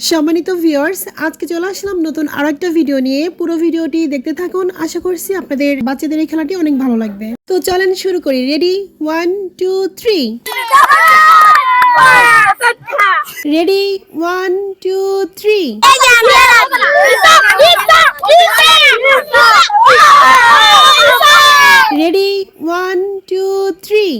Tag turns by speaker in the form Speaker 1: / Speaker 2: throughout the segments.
Speaker 1: সম্মানিত ভিউয়ার্স, আজকে চলে আসলাম নতুন আরেকটা ভিডিও নিয়ে। পুরো ভিডিওটি দেখতে থাকুন, আশা করছি আপনাদের বাচ্চাদের এই খেলাটি অনেক ভালো লাগবে। তো চলেন শুরু করি। Ready, 1 2 3। Ready, 1 2 3। Ready, 1 2 3।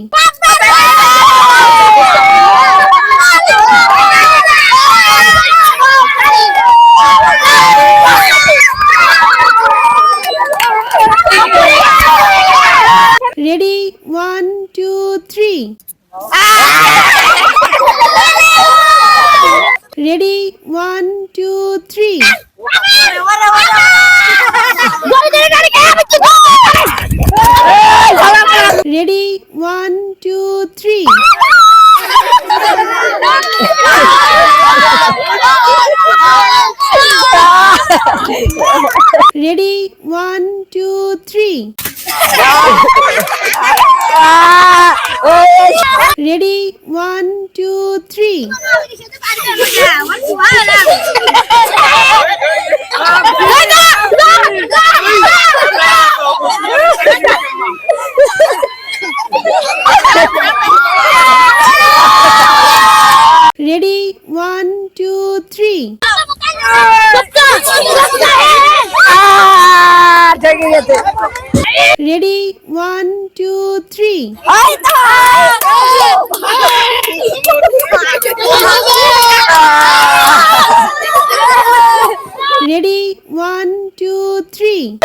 Speaker 1: Ready, 1 2 3. Ready, 1 2 3. Ready, 1 2 3. Ready, 1 2 3. Ready, 1 2 3. Ready, 1 2 3. Ready, 1 2 3. Ready, 1 2 3.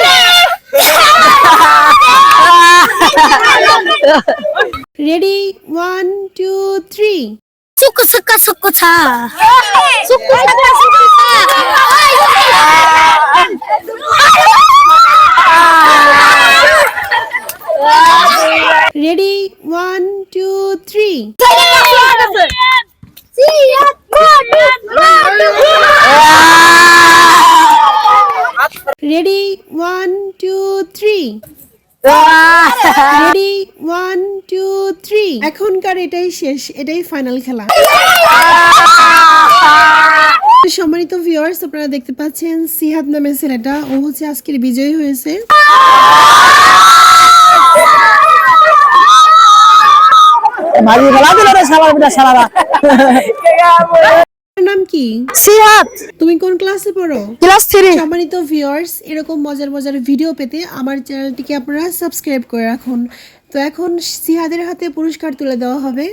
Speaker 1: Ready, 1 2 3.
Speaker 2: Suku suka suku cha. Suku suka suku cha.
Speaker 1: Ready, 1 2 3. Ready, 1 2 3. Ready, 1 2 3. এখনকার এটাই শেষ, এটাই ফাইনাল খেলা। সম্মানিত ভিউয়ার্স, আপনারা দেখতে পাচ্ছেন সিহাদ নামের ছেলেটা, ও হচ্ছে আজকের বিজয়ী হয়েছে। নাম কি?
Speaker 2: সিহাত।
Speaker 1: তুমি কোন ক্লাসে পড়ো?
Speaker 2: ক্লাস 3।
Speaker 1: সম্মানিত ভিউয়ার্স, এরকম মজার মজার ভিডিও পেতে আমার চ্যানেলটিকে আপনারা সাবস্ক্রাইব করে রাখুন। তো এখন সিহাদের হাতে পুরস্কার তুলে দেওয়া হবে।